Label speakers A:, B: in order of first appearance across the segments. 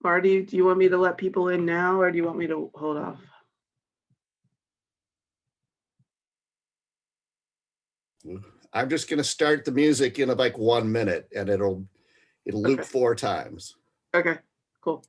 A: Marty, do you want me to let people in now, or do you want me to hold off?
B: I'm just going to start the music in like 1 minute, and it'll loop
A: Okay.
B: 4 times.
A: Okay, cool.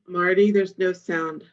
A: Marty, there's no sound.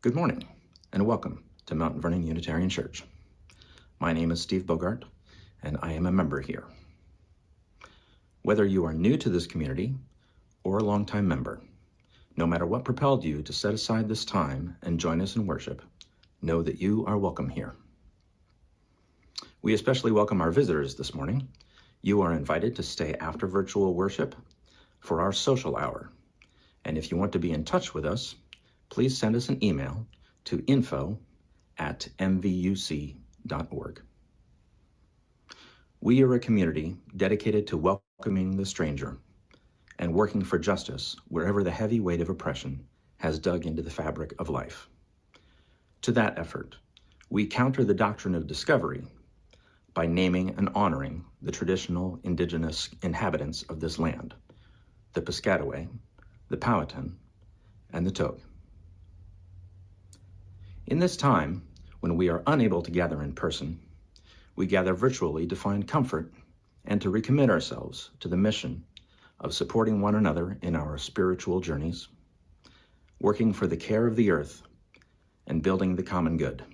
C: Good morning, and welcome to Mount Vernon Unitarian Church. My name is Steve Bogart, and I am a member here. Whether you are new to this community or a longtime member, no matter what propelled you to set aside this time and join us in worship, know that you are welcome here. We especially welcome our visitors this morning. You are invited to stay after virtual worship for our social hour. And if you want to be in touch with us, please send us an email to info@mvuc.org. We are a community dedicated to welcoming the stranger and working for justice wherever the heavy weight of oppression has dug into the fabric of life. To that effort, we counter the doctrine of discovery by naming and honoring the traditional indigenous inhabitants of this land, the Piscataway, the Powhatan, and the Togue. In this time, when we are unable to gather in person, we gather virtually to find comfort and to recommit ourselves to the mission of supporting one another in our spiritual journeys, working for the care of the earth, and building the common good.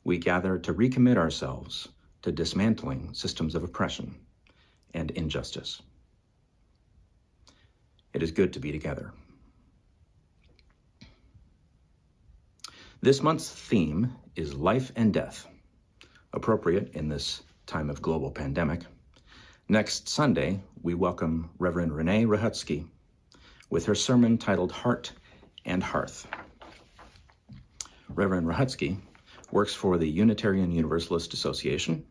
C: We gather to recommit ourselves to dismantling systems of oppression and injustice. It is good to be together. This month's theme is life and death, appropriate in this time of global pandemic. Next Sunday, we welcome Reverend Renee Rahutsky with her sermon titled Heart and Hearth. Reverend Rahutsky works for the Unitarian Universalist Association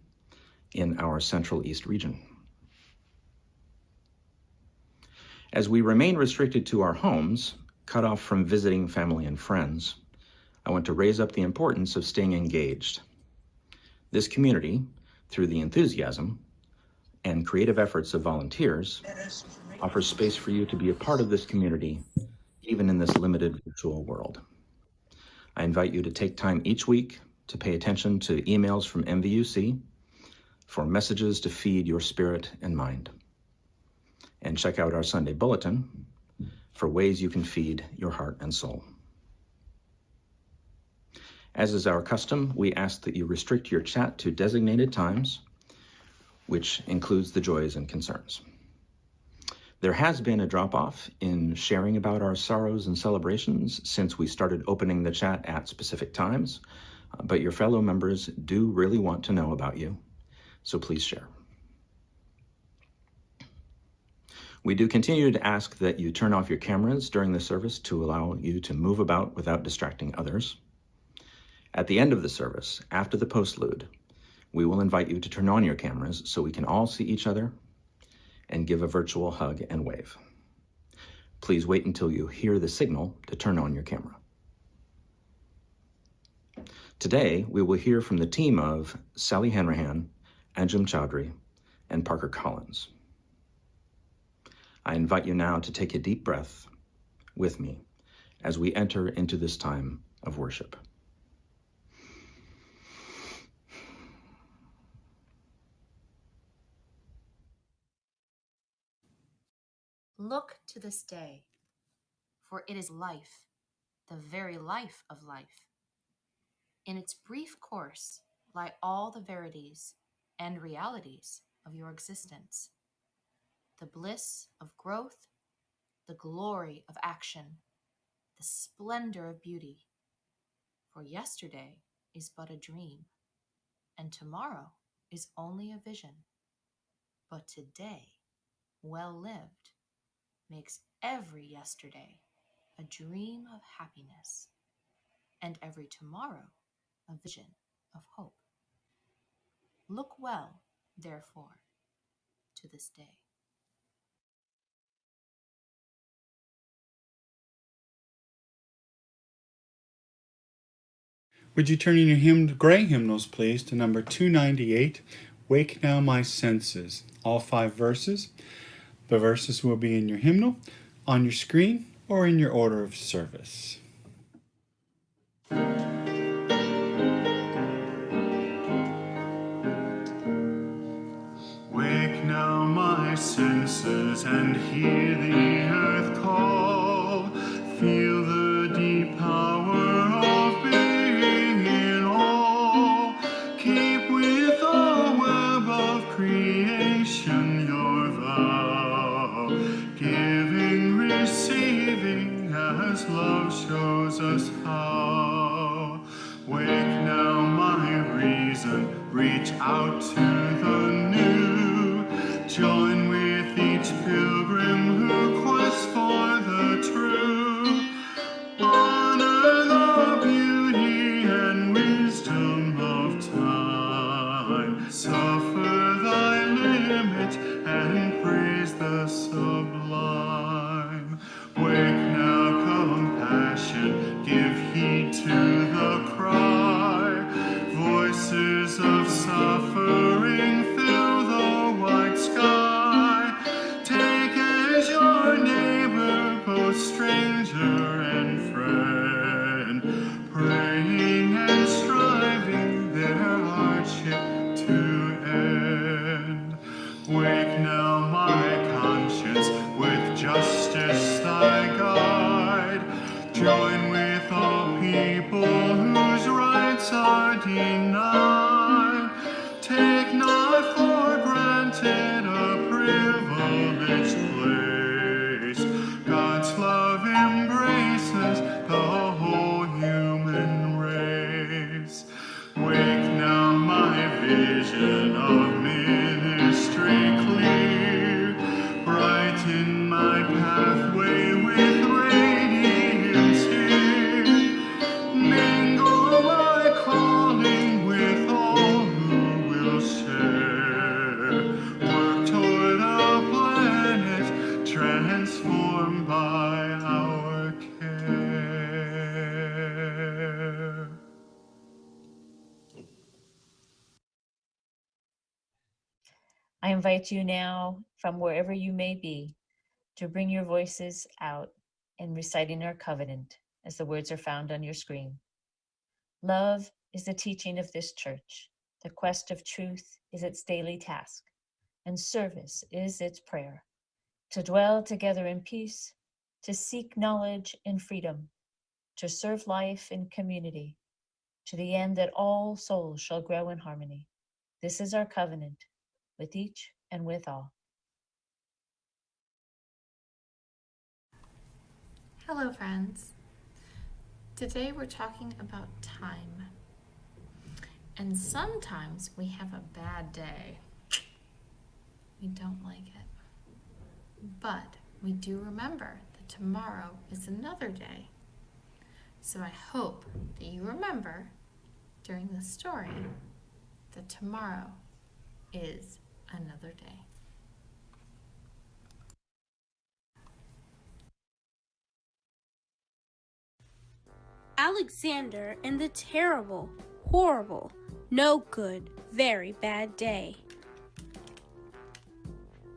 C: in our Central East region. As we remain restricted to our homes, cut off from visiting family and friends, I want to raise up the importance of staying engaged. This community, through the enthusiasm and creative efforts of volunteers, offers space for you to be a part of this community, even in this limited virtual world. I invite you to take time each week to pay attention to emails from MVUC for messages to feed your spirit and mind. And check out our Sunday bulletin for ways you can feed your heart and soul. As is our custom, we ask that you restrict your chat to designated times, which includes the joys and concerns. There has been a drop-off in sharing about our sorrows and celebrations since we started opening the chat at specific times, but your fellow members do really want to know about you, so please share. We do continue to ask that you turn off your cameras during the service to allow you to move about without distracting others. At the end of the service, after the postlude, we will invite you to turn on your cameras so we can all see each other and give a virtual hug and wave. Please wait until you hear the signal to turn on your camera. Today, we will hear from the team of Sally Hanrahan, Anjum Chowdhury, and Parker Collins. I invite you now to take a deep breath with me as we enter into this time of worship.
D: Look to this day, for it is life, the very life of life. In its brief course lie all the verities and realities of your existence, the bliss of growth, the glory of action, the splendor of beauty. For yesterday is but a dream, and tomorrow is only a vision. But today, well lived, makes every yesterday a dream of happiness, and every tomorrow a vision of hope. Look well, therefore, to this day.
E: Would you turn in your gray hymnals, please, to number 298, Wake Now My Senses, all 5 verses. The verses will be in your hymnal, on your screen, or in your order of service. Wake now my senses and hear the earth call, feel the deep power shows us how. Wake now, my reason, reach out to the new. Join with each pilgrim who quests for the true. Honor the beauty and wisdom of time. Suffer thy limit and praise the sublime. Wake now, compassion, give heed to the cry. Voices of suffering fill the white sky. Take as your neighbor both stranger and friend, praying and striving their hardship to end. Wake now, my conscience, with justice thy guide. Join with all people whose rights are denied. Take not for granted a privileged place. God's love embraces the whole human race. Wake now, my vision of ministry clear. Brighten my pathway with radiance here. Mingle my calling with all who will share. Work toward a planet transformed by our care.
F: I invite you now, from wherever you may be, to bring your voices out in reciting our covenant as the words are found on your screen. Love is the teaching of this church. The quest of truth is its daily task, and service is its prayer. To dwell together in peace, to seek knowledge in freedom, to serve life in community, to the end that all souls shall grow in harmony. This is our covenant with each and with all.
D: Hello, friends. Today we're talking about time. And sometimes we have a bad day. We don't like it. But we do remember that tomorrow is another day. So I hope that you remember during the story that tomorrow is another day.
G: Alexander and the Terrible, Horrible, No Good, Very Bad Day.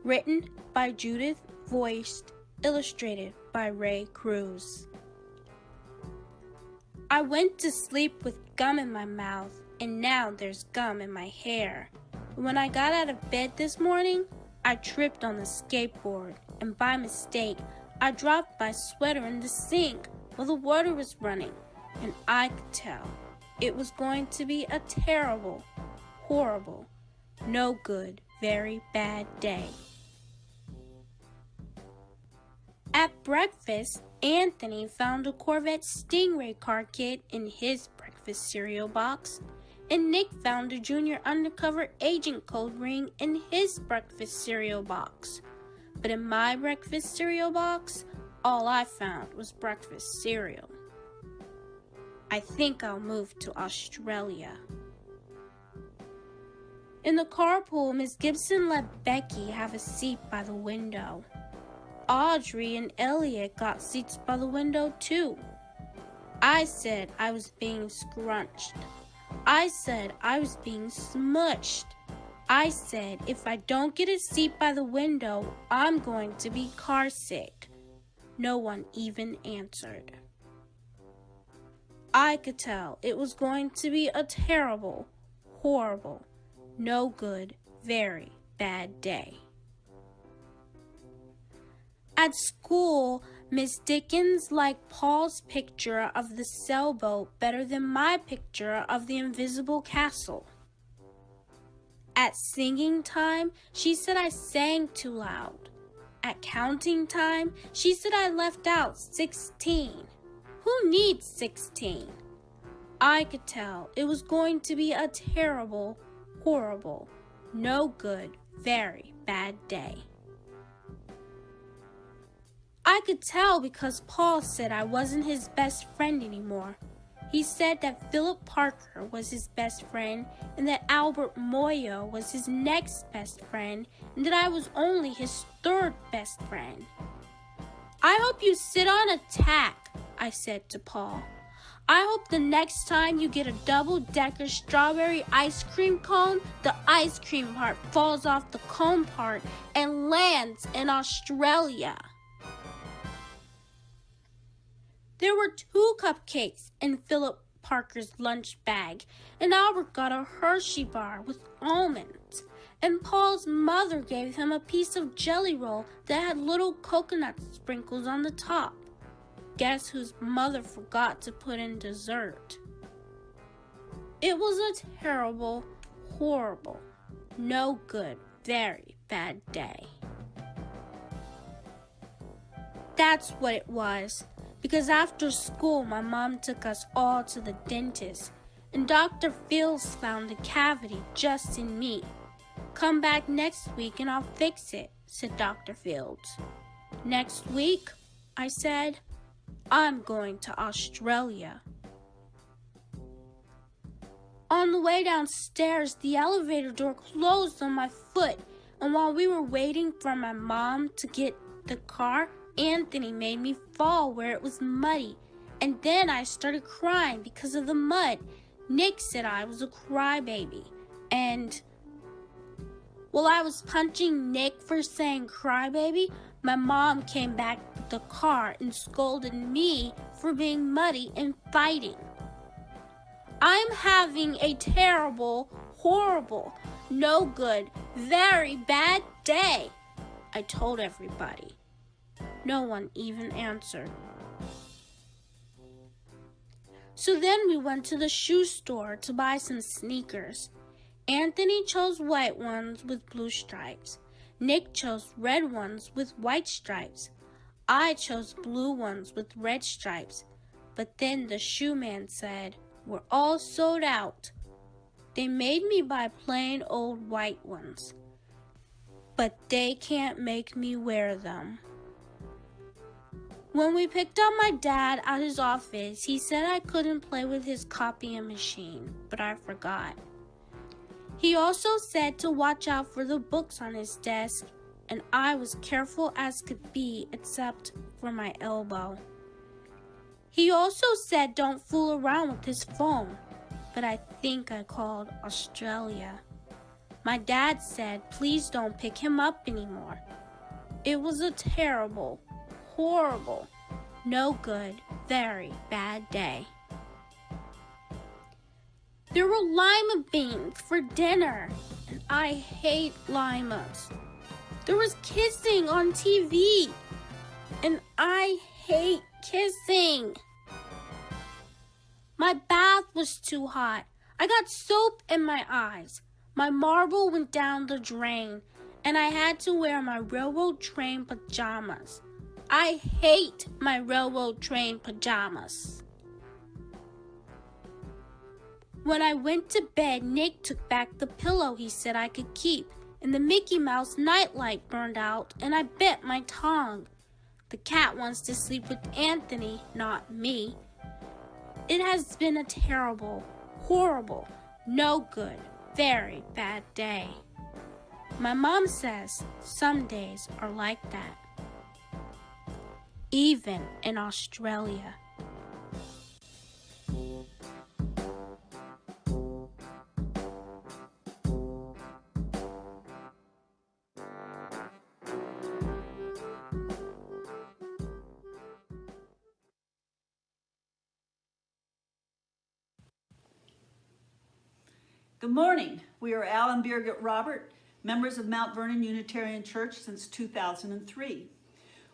G: Written by Judith, voiced, illustrated by Ray Cruz. I went to sleep with gum in my mouth, and now there's gum in my hair. When I got out of bed this morning, I tripped on the skateboard, and by mistake, I dropped my sweater in the sink while the water was running, and I could tell it was going to be a terrible, horrible, no good, very bad day. At breakfast, Anthony found a Corvette Stingray car kit in his breakfast cereal box, and Nick found a junior undercover agent code ring in his breakfast cereal box. But in my breakfast cereal box, all I found was breakfast cereal. I think I'll move to Australia. In the carpool, Miss Gibson let Becky have a seat by the window. Audrey and Elliot got seats by the window too. I said I was being scrunched. I said I was being smushed. I said if I don't get a seat by the window, I'm going to be car sick. No one even answered. I could tell it was going to be a terrible, horrible, no good, very bad day. At school, Miss Dickens liked Paul's picture of the sailboat better than my picture of the invisible castle. At singing time, she said I sang too loud. At counting time, she said I left out 16. Who needs 16? I could tell it was going to be a terrible, horrible, no good, very bad day. I could tell because Paul said I wasn't his best friend anymore. He said that Philip Parker was his best friend and that Albert Moyo was his next best friend and that I was only his third best friend. I hope you sit on a tack, I said to Paul. I hope the next time you get a double-decker strawberry ice cream cone, the ice cream part falls off the cone part and lands in Australia. There were 2 cupcakes in Philip Parker's lunch bag, and Albert got a Hershey bar with almonds, and Paul's mother gave him a piece of jelly roll that had little coconut sprinkles on the top. Guess whose mother forgot to put in dessert? It was a terrible, horrible, no good, very bad day. That's what it was. Because after school, my mom took us all to the dentist, and Dr. Fields found a cavity just in me. Come back next week and I'll fix it, said Dr. Fields. Next week, I said, I'm going to Australia. On the way downstairs, the elevator door closed on my foot, and while we were waiting for my mom to get the car, Anthony made me fall where it was muddy, and then I started crying because of the mud. Nick said I was a crybaby, and while I was punching Nick for saying crybaby, my mom came back with the car and scolded me for being muddy and fighting. I'm having a terrible, horrible, no good, very bad day, I told everybody. No one even answered. So then we went to the shoe store to buy some sneakers. Anthony chose white ones with blue stripes. Nick chose red ones with white stripes. I chose blue ones with red stripes. But then the shoe man said, "We're all sold out." They made me buy plain old white ones, but they can't make me wear them. When we picked up my dad at his office, he said I couldn't play with his copying machine, but I forgot. He also said to watch out for the books on his desk, and I was careful as could be except for my elbow. He also said don't fool around with his phone, but I think I called Australia. My dad said please don't pick him up anymore. It was a terrible, horrible, no good, very bad day. There were lima beans for dinner, and I hate limas. There was kissing on TV, and I hate kissing. My bath was too hot. I got soap in my eyes. My marble went down the drain, and I had to wear my railroad train pajamas. I hate my railroad train pajamas. When I went to bed, Nick took back the pillow he said I could keep, and the Mickey Mouse nightlight burned out, and I bit my tongue. The cat wants to sleep with Anthony, not me. It has been a terrible, horrible, no good, very bad day. My mom says some days are like that. Even in Australia.
H: Good morning. We are Al and Birgit Robert, members of Mount Vernon Unitarian Church since 2003.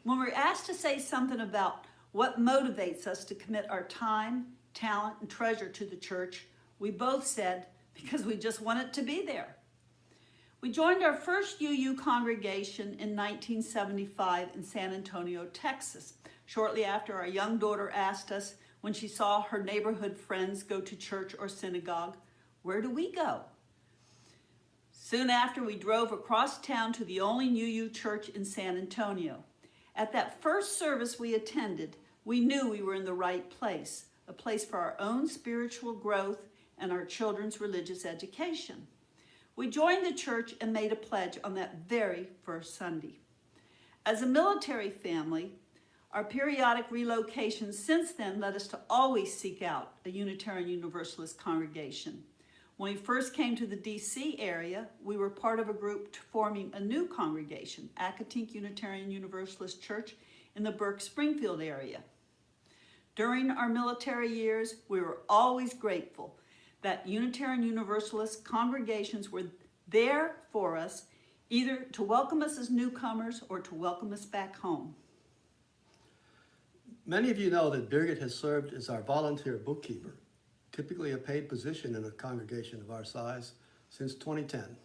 H: When we're asked to say something about what motivates us to commit our time, talent, and treasure to the church, we both said, because we just want it to be there. We joined our first UU congregation in 1975 in San Antonio, Texas, shortly after our young daughter asked us when she saw her neighborhood friends go to church or synagogue, "Where do we go?" Soon after, we drove across town to the only UU church in San Antonio. At that first service we attended, we knew we were in the right place, a place for our own spiritual growth and our children's religious education. We joined the church and made a pledge on that very first Sunday. As a military family, our periodic relocations since then led us to always seek out a Unitarian Universalist congregation. When we first came to the DC area, we were part of a group forming a new congregation, Acatink Unitarian Universalist Church in the Burke-Springfield area. During our military years, we were always grateful that Unitarian Universalist congregations were there for us, either to welcome us as newcomers or to welcome us back home.
I: Many of you know that Birgit has served as our volunteer bookkeeper, typically a paid position in a congregation of our size, since 2010.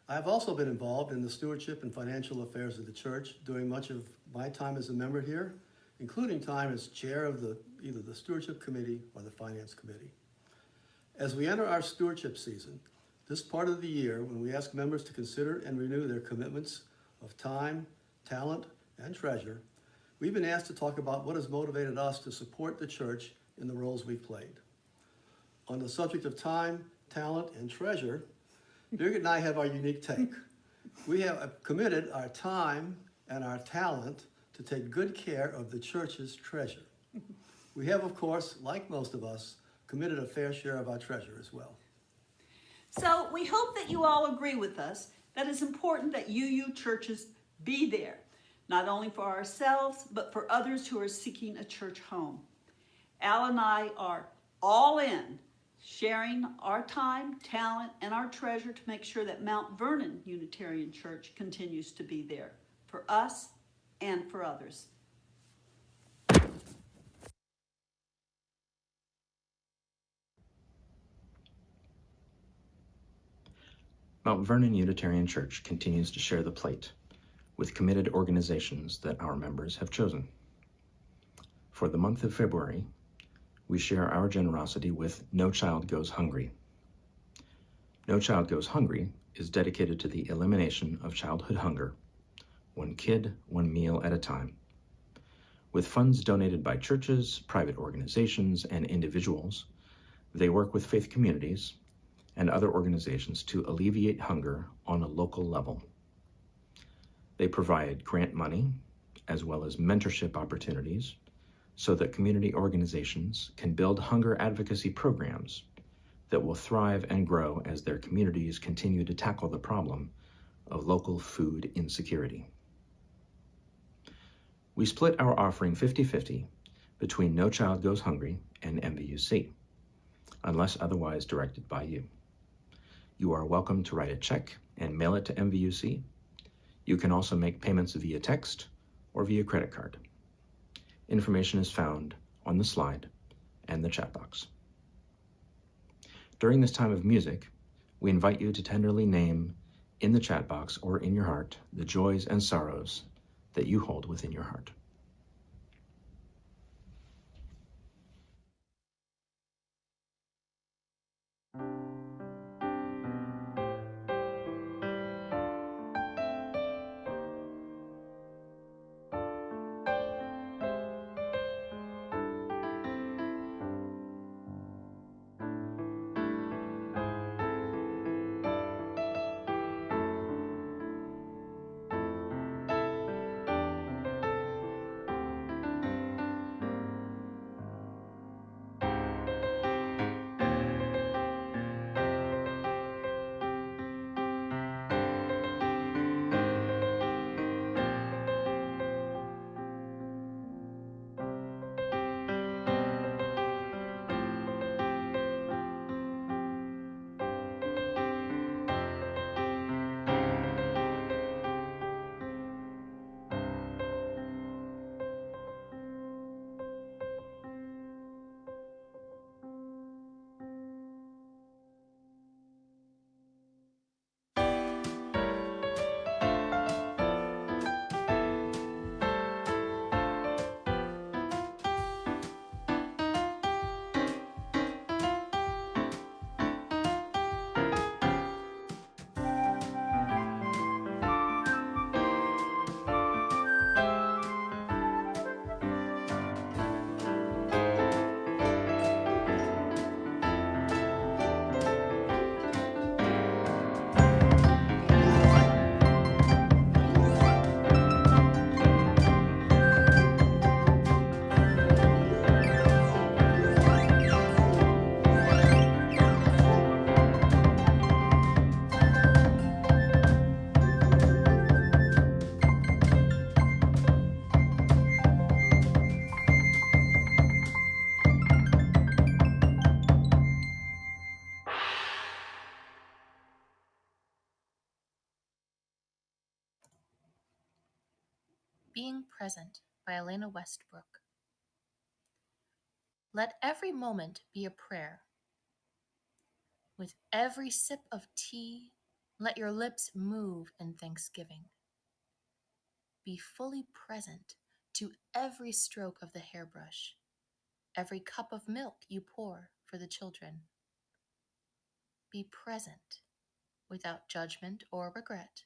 I: I have also been involved in the stewardship and financial affairs of the church during much of my time as a member here, including time as chair of either the stewardship committee or the finance committee. As we enter our stewardship season, this part of the year when we ask members to consider and renew their commitments of time, talent, and treasure, we've been asked to talk about what has motivated us to support the church in the roles we've played. On the subject of time, talent, and treasure, Birgit and I have our unique take. We have committed our time and our talent to take good care of the church's treasure. We have, of course, like most of us, committed a fair share of our treasure as well.
H: So we hope that you all agree with us that it's important that UU churches be there, not only for ourselves, but for others who are seeking a church home. Al and I are all in, sharing our time, talent, and our treasure to make sure that Mount Vernon Unitarian Church continues to be there for us and for others.
C: Mount Vernon Unitarian Church continues to share the plate with committed organizations that our members have chosen. For the month of February, we share our generosity with No Child Goes Hungry. No Child Goes Hungry is dedicated to the elimination of childhood hunger, one kid, one meal at a time. With funds donated by churches, private organizations, and individuals, they work with faith communities and other organizations to alleviate hunger on a local level. They provide grant money as well as mentorship opportunities so that community organizations can build hunger advocacy programs that will thrive and grow as their communities continue to tackle the problem of local food insecurity. We split our offering 50-50 between No Child Goes Hungry and MVUC, unless otherwise directed by you. You are welcome to write a check and mail it to MVUC. You can also make payments via text or via credit card. Information is found on the slide and the chat box. During this time of music, we invite you to tenderly name in the chat box or in your heart the joys and sorrows that you hold within your heart.
D: Being Present by Elena Westbrook. Let every moment be a prayer. With every sip of tea, let your lips move in thanksgiving. Be fully present to every stroke of the hairbrush, every cup of milk you pour for the children. Be present without judgment or regret,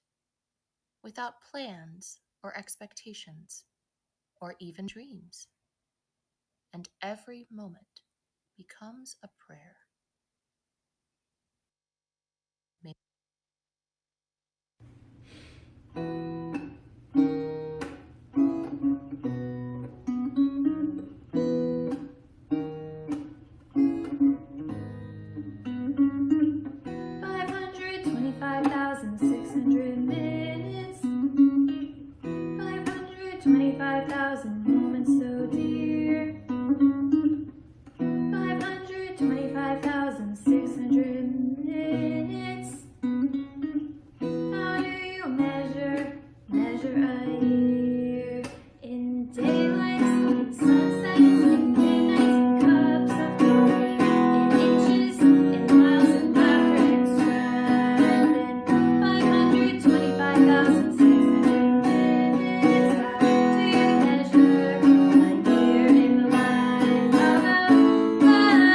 D: without plans or expectations, or even dreams. And every moment becomes a prayer.
J: Minutes, 525,000 moments so dear, 525,600 minutes. How do you measure a year? In daylights, in sunsets, in midnights, in cups of coffee, in inches, in miles, in laughter, in strife, in 525,600 minutes. How do you measure a year in the life? How about love? How about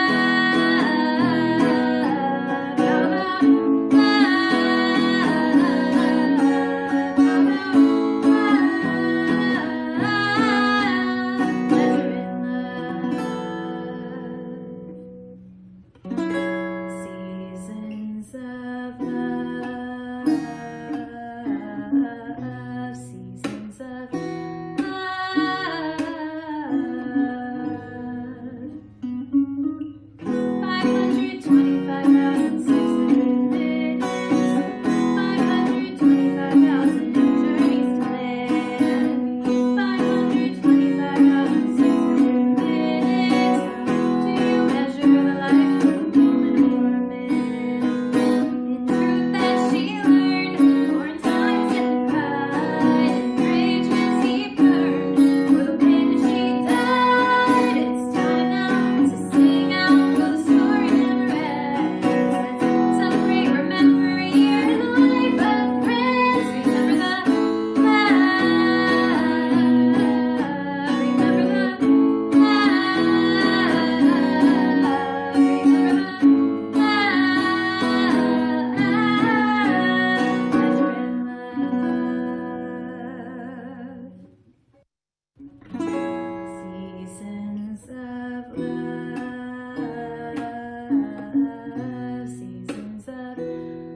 J: seasons of love, seasons of love. 525,600 minutes, 525,000 journeys to land, 525,600 minutes. How do you measure the life of a woman or a man? In truth that she learned, or in times that cried, in bridges he burned, for the way that she died. It's time now to sing out, for the story never ends. Let's celebrate, remember a year in the life of friends. Remember the love, remember the love, seasons of love, seasons of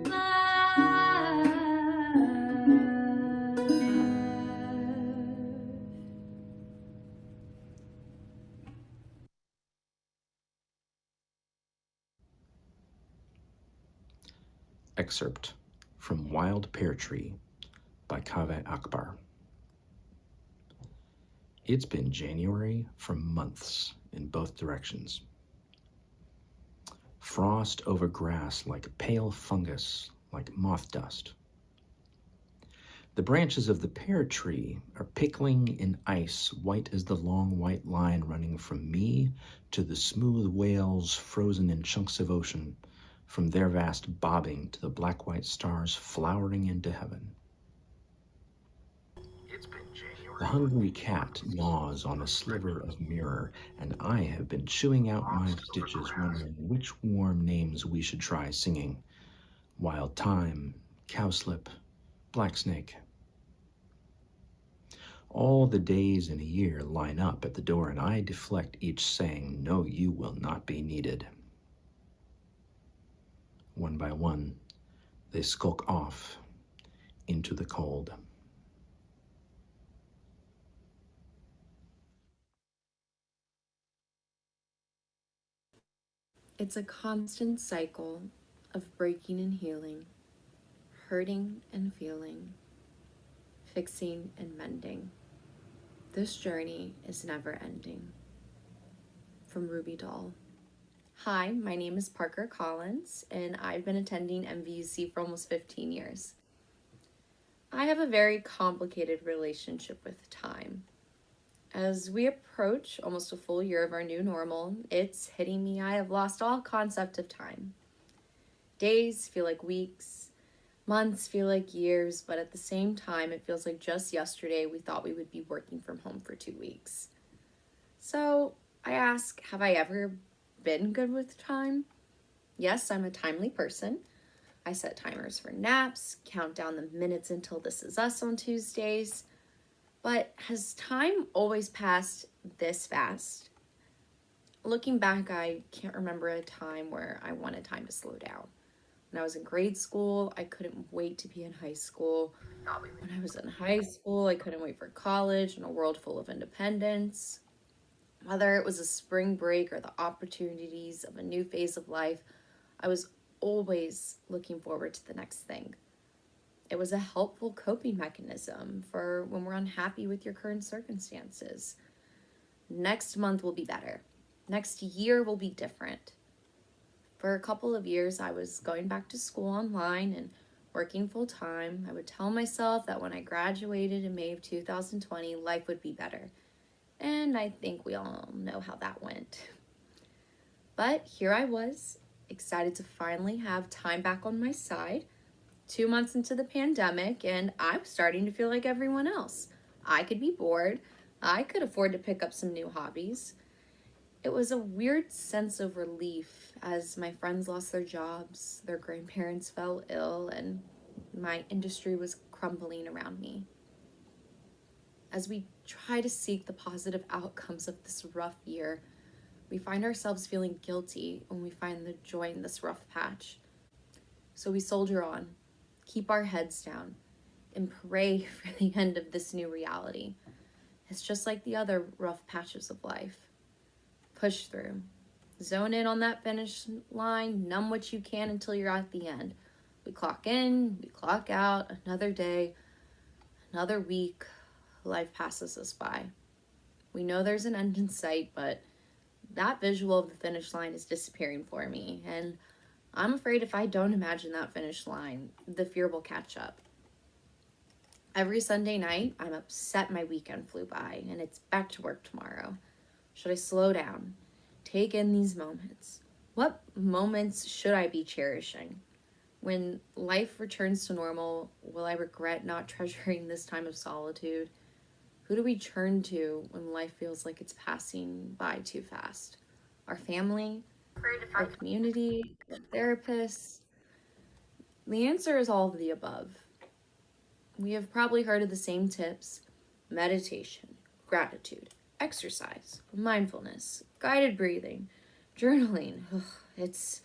J: love.
C: Excerpt from Wild Pear Tree by Kaveh Akbar. It's been January for months in both directions. Frost over grass like pale fungus, like moth dust. The branches of the pear tree are pickling in ice, white as the long white line running from me to the smooth whales frozen in chunks of ocean, from their vast bobbing to the black-white stars flowering into heaven. The hungry cat gnaws on a sliver of mirror, and I have been chewing out my stitches, wondering which warm names we should try singing. Wild thyme, cowslip, blacksnake. All the days in a year line up at the door, and I deflect each saying, "No, you will not be needed." One by one, they skulk off into the cold.
K: It's a constant cycle of breaking and healing, hurting and feeling, fixing and mending. This journey is never ending. From Ruby Doll. Hi, my name is Parker Collins, and I've been attending MVUC for almost 15 years. I have a very complicated relationship with time. As we approach almost a full year of our new normal, it's hitting me I have lost all concept of time. Days feel like weeks, months feel like years, but at the same time, it feels like just yesterday we thought we would be working from home for 2 weeks. So I ask, have I ever been good with time? Yes, I'm a timely person. I set timers for naps, count down the minutes until This Is Us on Tuesdays. But has time always passed this fast? Looking back, I can't remember a time where I wanted time to slow down. When I was in grade school, I couldn't wait to be in high school. When I was in high school, I couldn't wait for college and a world full of independence. Whether it was a spring break or the opportunities of a new phase of life, I was always looking forward to the next thing. It was a helpful coping mechanism for when we're unhappy with your current circumstances. Next month will be better. Next year will be different. For a couple of years, I was going back to school online and working full time. I would tell myself that when I graduated in May of 2020, life would be better. And I think we all know how that went. But here I was, excited to finally have time back on my side. 2 months into the pandemic, and I was starting to feel like everyone else. I could be bored. I could afford to pick up some new hobbies. It was a weird sense of relief as my friends lost their jobs, their grandparents fell ill, and my industry was crumbling around me. As we try to seek the positive outcomes of this rough year, we find ourselves feeling guilty when we find the joy in this rough patch. So we soldier on, keep our heads down, and pray for the end of this new reality. It's just like the other rough patches of life. Push through. Zone in on that finish line, numb what you can until you're at the end. We clock in, we clock out, another day, another week, life passes us by. We know there's an end in sight, but that visual of the finish line is disappearing for me, and I'm afraid if I don't imagine that finish line, the fear will catch up. Every Sunday night, I'm upset my weekend flew by, and it's back to work tomorrow. Should I slow down? Take in these moments. What moments should I be cherishing? When life returns to normal, will I regret not treasuring this time of solitude? Who do we turn to when life feels like it's passing by too fast? Our family? Our community? Our therapists? The answer is all of the above. We have probably heard of the same tips: meditation, gratitude, exercise, mindfulness, guided breathing, journaling. It's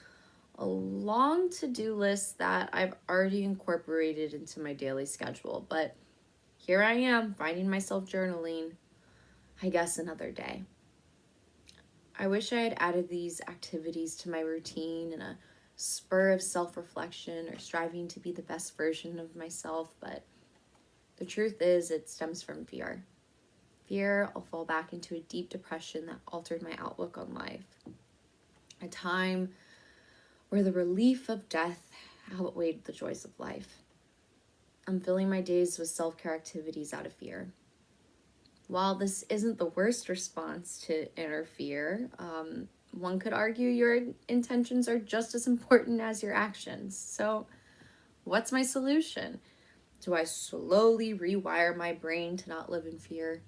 K: a long to-do list that I've already incorporated into my daily schedule, but here I am finding myself journaling, I guess another day. I wish I had added these activities to my routine in a spur of self-reflection or striving to be the best version of myself, but the truth is it stems from fear. Fear I'll fall back into a deep depression that altered my outlook on life. A time where the relief of death outweighed the joys of life. I'm filling my days with self-care activities out of fear. While this isn't the worst response to inner fear, one could argue your intentions are just as important as your actions. So what's my solution? Do I slowly rewire my brain to not live in fear?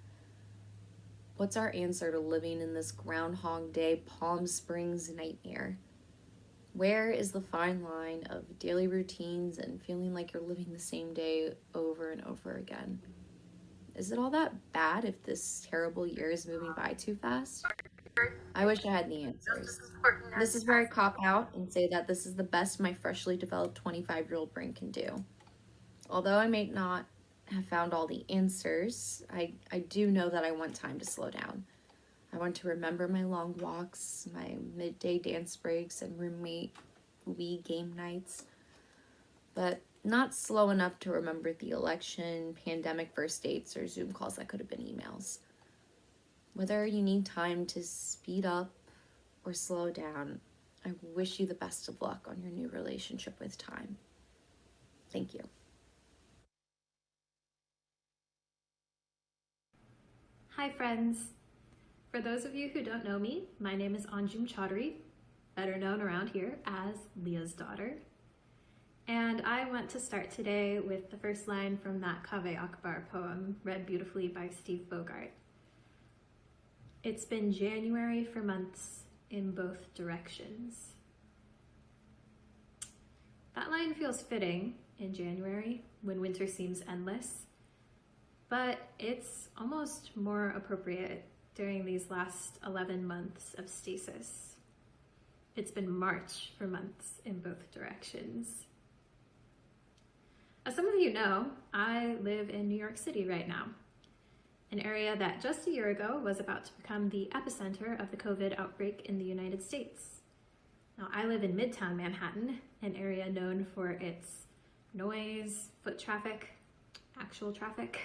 K: What's our answer to living in this Groundhog Day, Palm Springs nightmare? Where is the fine line of daily routines and feeling like you're living the same day over and over again? Is it all that bad if this terrible year is moving by too fast? I wish I had the answers. This is where I cop out and say that this is the best my freshly developed 25-year-old brain can do. Although I may not have found all the answers, I do know that I want time to slow down. I want to remember my long walks, my midday dance breaks, and roommate Wii game nights, but not slow enough to remember the election, pandemic first dates, or Zoom calls that could have been emails. Whether you need time to speed up or slow down, I wish you the best of luck on your new relationship with time. Thank you.
J: Hi friends! For those of you who don't know me, my name is Anjum Chaudhary, better known around here as Leah's daughter. And I want to start today with the first line from that Kaveh Akbar poem read beautifully by Steve Bogart. It's been January for months in both directions. That line feels fitting in January when winter seems endless, but it's almost more appropriate during these last 11 months of stasis. It's been March for months in both directions. As some of you know, I live in New York City right now, an area that just a year ago was about to become the epicenter of the COVID outbreak in the United States. Now, I live in Midtown Manhattan, an area known for its noise, foot traffic, actual traffic.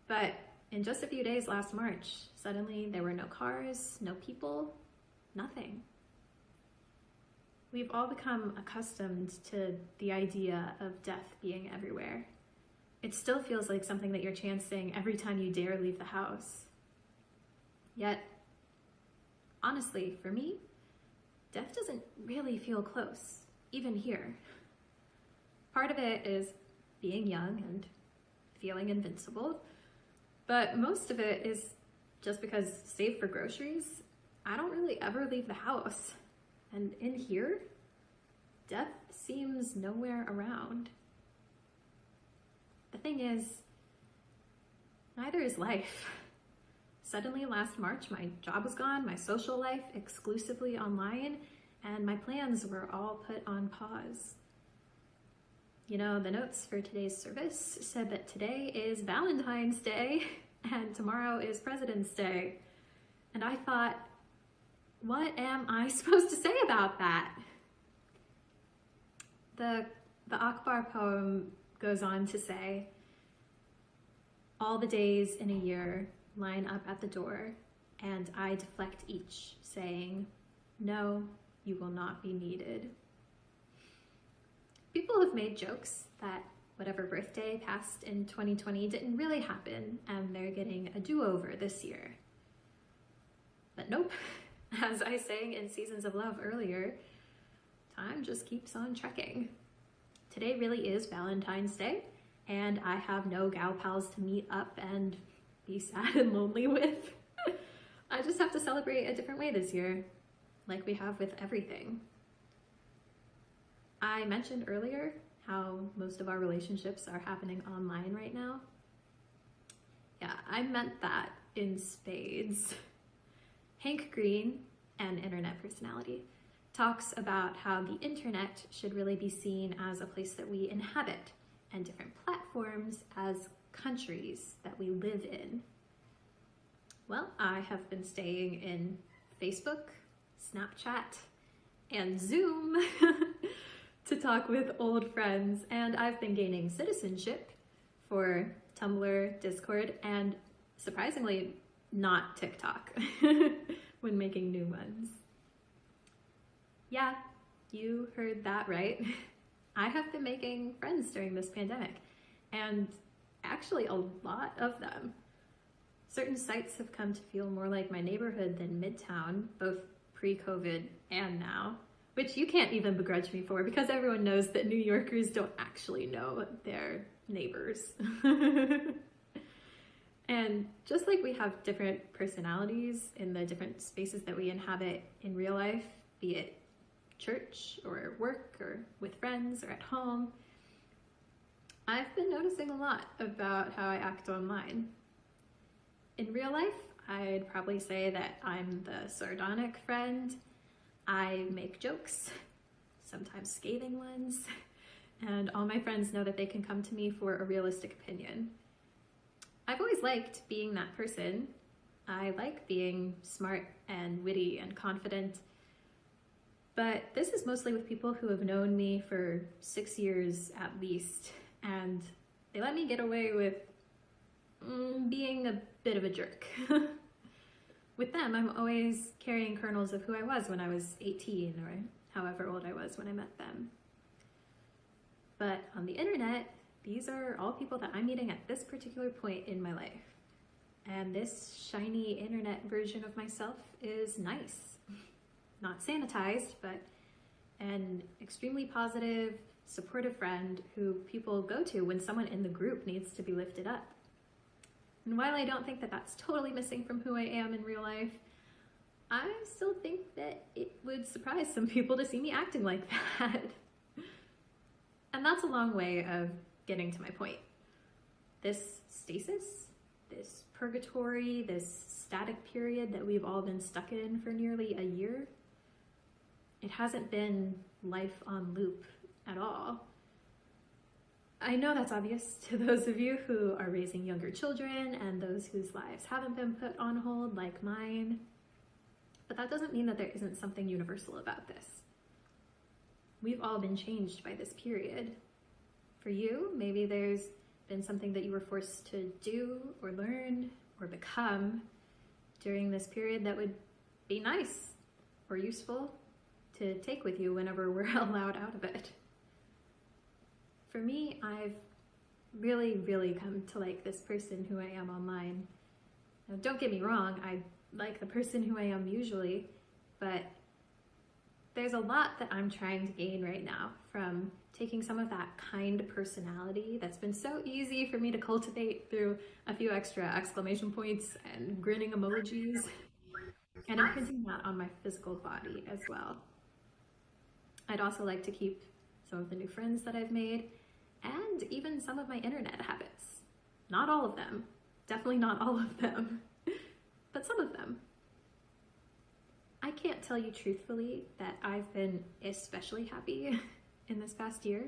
J: But in just a few days last March, suddenly there were no cars, no people, nothing. We've all become accustomed to the idea of death being everywhere. It still feels like something that you're chancing every time you dare leave the house. Yet, honestly, for me, death doesn't really feel close, even here. Part of it is being young and feeling invincible, but most of it is just because, save for groceries, I don't really ever leave the house. And in here, death seems nowhere around. The thing is, neither is life. Suddenly last March, my job was gone, my social life exclusively online, and my plans were all put on pause. You know, the notes for today's service said that today is Valentine's Day and tomorrow is President's Day. And I thought, what am I supposed to say about that? The Akbar poem goes on to say, all the days in a year line up at the door, and I deflect each, saying, no, you will not be needed. People have made jokes that whatever birthday passed in 2020 didn't really happen, and they're getting a do-over this year. But nope, as I sang in Seasons of Love earlier, time just keeps on trekking. Today really is Valentine's Day, and I have no gal pals to meet up and be sad and lonely with. I just have to celebrate a different way this year, like we have with everything. I mentioned earlier how most of our relationships are happening online right now. Yeah, I meant that in spades. Hank Green, an internet personality, talks about how the internet should really be seen as a place that we inhabit and different platforms as countries that we live in. Well, I have been staying in Facebook, Snapchat, and Zoom to talk with old friends, and I've been gaining citizenship for Tumblr, Discord, and surprisingly, not TikTok when making new ones. Yeah, you heard that right. I have been making friends during this pandemic, and actually a lot of them. Certain sites have come to feel more like my neighborhood than Midtown, both pre-COVID and now, which you can't even begrudge me for because everyone knows that New Yorkers don't actually know their neighbors. And just like we have different personalities in the different spaces that we inhabit in real life, be it church or work or with friends or at home, I've been noticing a lot about how I act online. In real life, I'd probably say that I'm the sardonic friend. I make jokes, sometimes scathing ones, and all my friends know that they can come to me for a realistic opinion. I've always liked being that person. I like being smart and witty and confident, but this is mostly with people who have known me for 6 years at least, and they let me get away with being a bit of a jerk. With them, I'm always carrying kernels of who I was when I was 18 or however old I was when I met them. But on the internet, these are all people that I'm meeting at this particular point in my life.
L: And this shiny internet version of myself is nice. Not sanitized, but an extremely positive, supportive friend who people go to when someone in the group needs to be lifted up. And while I don't think that that's totally missing from who I am in real life, I still think that it would surprise some people to see me acting like that. And that's a long way of getting to my point. This stasis, this purgatory, this static period that we've all been stuck in for nearly a year, it hasn't been life on loop at all. I know that's obvious to those of you who are raising younger children and those whose lives haven't been put on hold like mine, but that doesn't mean that there isn't something universal about this. We've all been changed by this period. For you, maybe there's been something that you were forced to do or learn or become during this period that would be nice or useful to take with you whenever we're allowed out of it. For me, I've really come to like this person who I am online. Now, don't get me wrong, I like the person who I am usually, but there's a lot that I'm trying to gain right now from taking some of that kind personality that's been so easy for me to cultivate through a few extra exclamation points and grinning emojis, and imprinting that on my physical body as well. I'd also like to keep some of the new friends that I've made, and even some of my internet habits. Not all of them, definitely not all of them, but some of them. I can't tell you truthfully that I've been especially happy in this past year.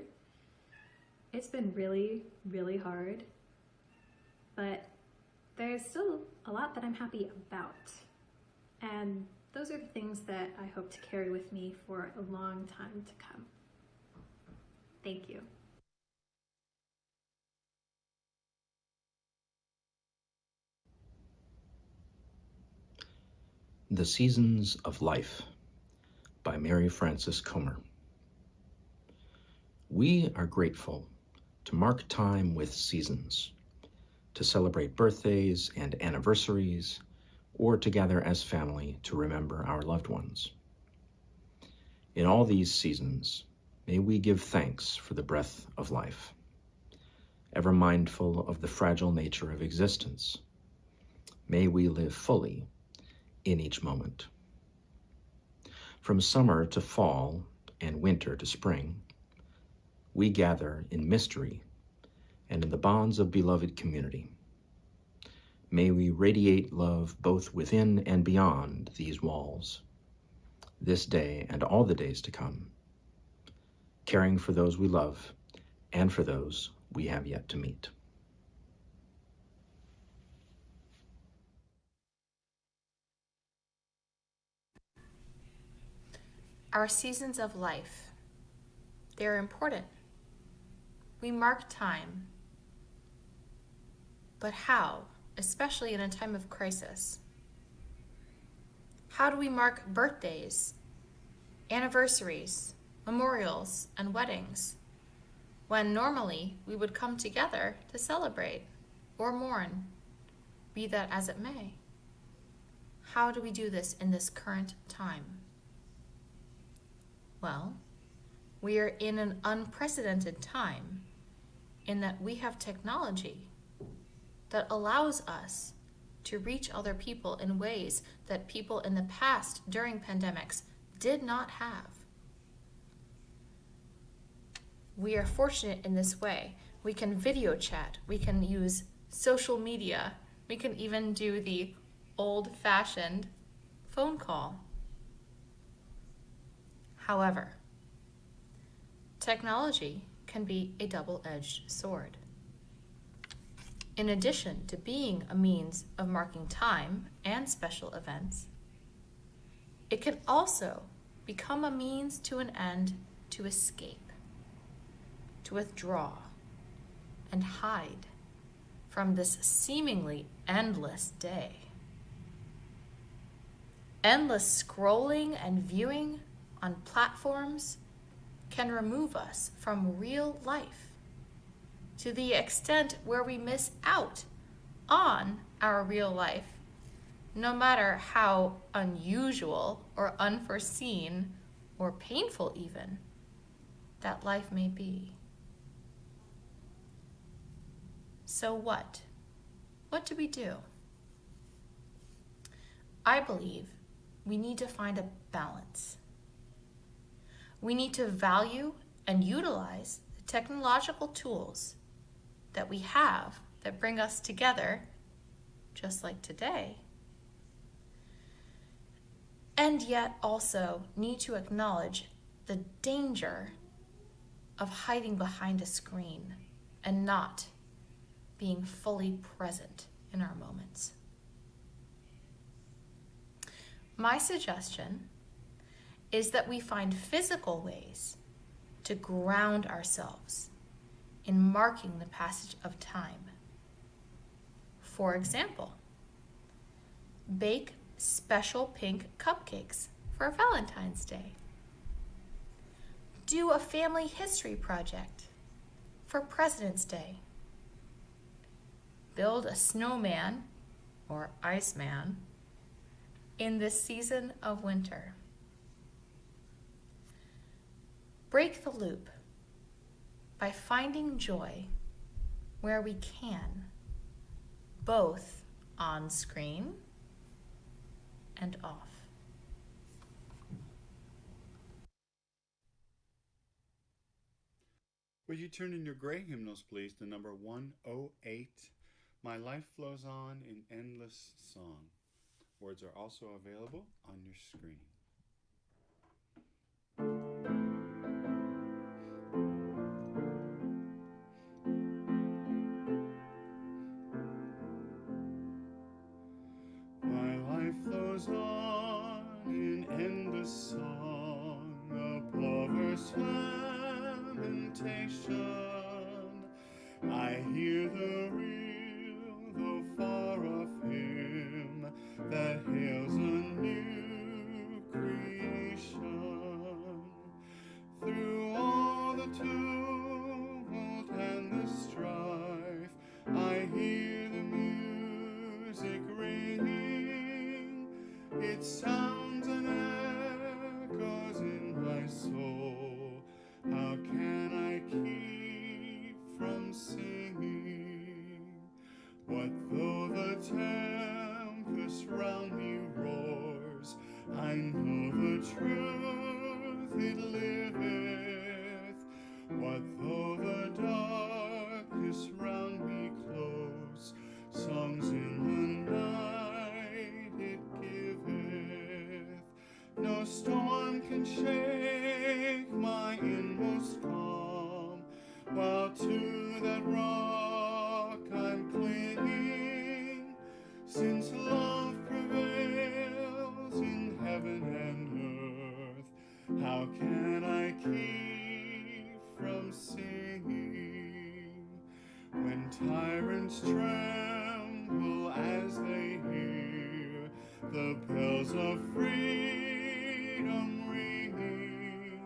L: It's been really hard, but there's still a lot that I'm happy about. And those are the things that I hope to carry with me for a long time to come. Thank you.
C: The Seasons of Life by Mary Frances Comer. We are grateful to mark time with seasons, to celebrate birthdays and anniversaries, or to gather as family to remember our loved ones. In all these seasons, may we give thanks for the breath of life, ever mindful of the fragile nature of existence. May we live fully in each moment. From summer to fall and winter to spring, we gather in mystery and in the bonds of beloved community. May we radiate love both within and beyond these walls, this day and all the days to come, caring for those we love and for those we have yet to meet.
D: Our seasons of life, they're important. We mark time. But how, especially in a time of crisis? How do we mark birthdays, anniversaries, memorials, and weddings, when normally we would come together to celebrate or mourn, be that as it may? How do we do this in this current time? Well, we are in an unprecedented time in that we have technology that allows us to reach other people in ways that people in the past during pandemics did not have. We are fortunate in this way. We can video chat, we can use social media, we can even do the old-fashioned phone call. However, technology can be a double-edged sword. In addition to being a means of marking time and special events, it can also become a means to an end to escape, to withdraw, and hide from this seemingly endless day. Endless scrolling and viewing on platforms can remove us from real life to the extent where we miss out on our real life, no matter how unusual or unforeseen or painful even that life may be. So what? What do we do? I believe we need to find a balance. We need to value and utilize the technological tools that we have that bring us together, just like today, and yet also need to acknowledge the danger of hiding behind a screen and not being fully present in our moments. My suggestion is that we find physical ways to ground ourselves in marking the passage of time. For example, bake special pink cupcakes for Valentine's Day. Do a family history project for President's Day. Build a snowman or Iceman in this season of winter. Break the loop by finding joy where we can, both on screen and off.
E: Will you turn in your gray hymnals, please, to number 108, My Life Flows On in Endless Song. Words are also available on your screen. My life flows on in endless song above earth's lamentation. I hear the real, though far off hymn that hails a new creation. Through all the tumult and the strife, I hear the music ringing. It sounds and echoes in my soul. How can I keep from singing? What though the tempest round me roars? I know the truth, it liveth. What though the darkness round me close? Songs in the night it giveth. No storm can shake my inmost calm, while to that rock I'm clinging. Since love prevails in heaven and earth, how can I keep from singing? When tyrants tremble as they hear the bells of freedom ringing,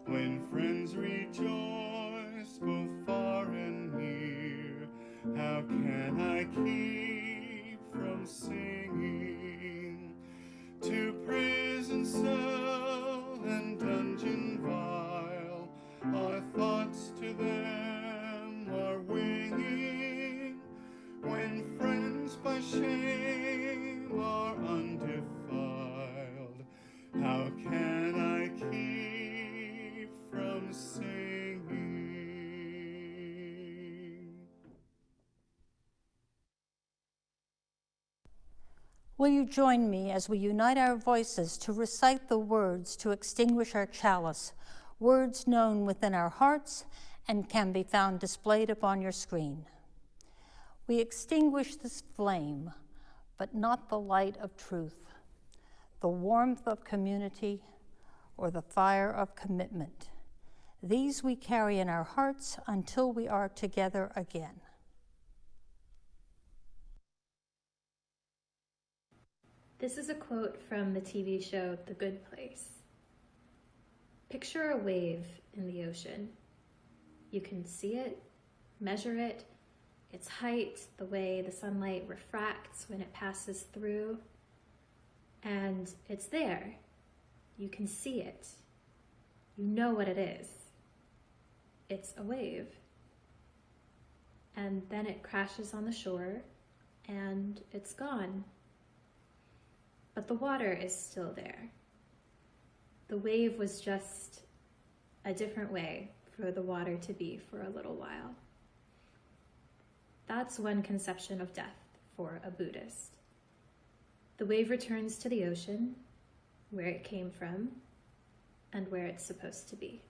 E: when friends rejoice both far and near, how can I keep from singing? To prison cell and dungeon vile, our thoughts to them are winging. When friends by shame are undefiled, how can I keep from singing?
M: Will you join me as we unite our voices to recite the words to extinguish our chalice, words known within our hearts and can be found displayed upon your screen? We extinguish this flame, but not the light of truth, the warmth of community, or the fire of commitment. These we carry in our hearts until we are together again.
L: This is a quote from the TV show The Good Place. Picture a wave in the ocean. You can see it, measure it, its height, the way the sunlight refracts when it passes through. And it's there. You can see it. You know what it is. It's a wave. And then it crashes on the shore and it's gone. But the water is still there. The wave was just a different way for the water to be for a little while. That's one conception of death for a Buddhist. The wave returns to the ocean, where it came from, and where it's supposed to be.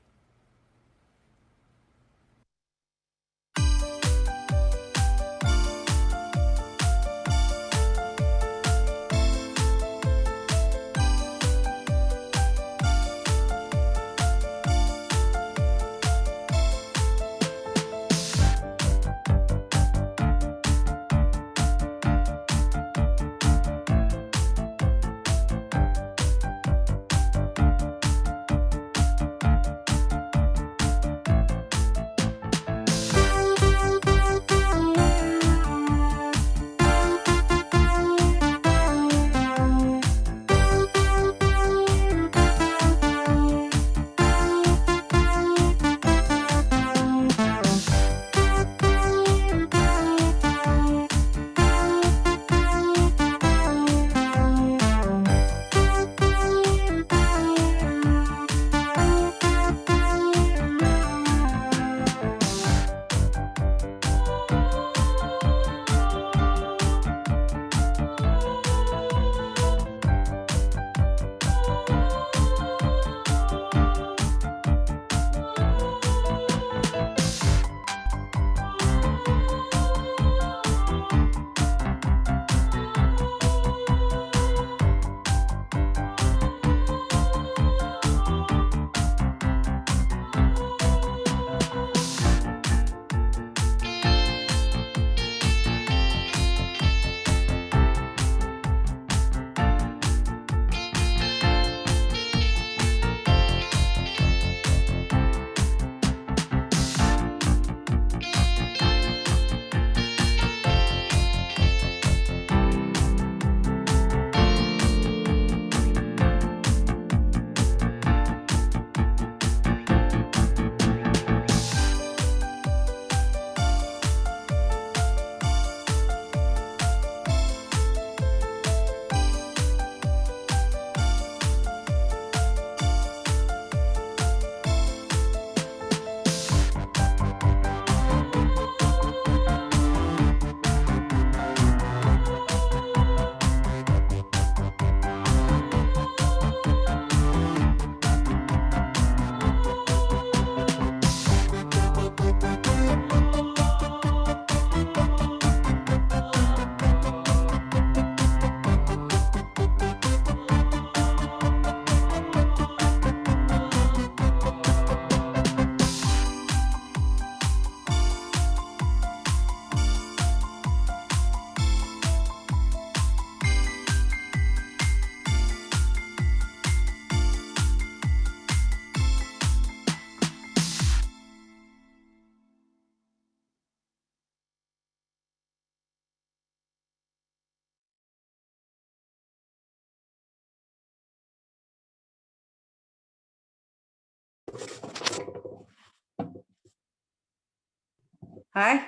N: Hi.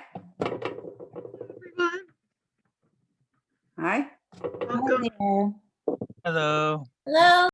A: Everyone,
N: Hi.
A: welcome.
O: Hello.
F: Hello.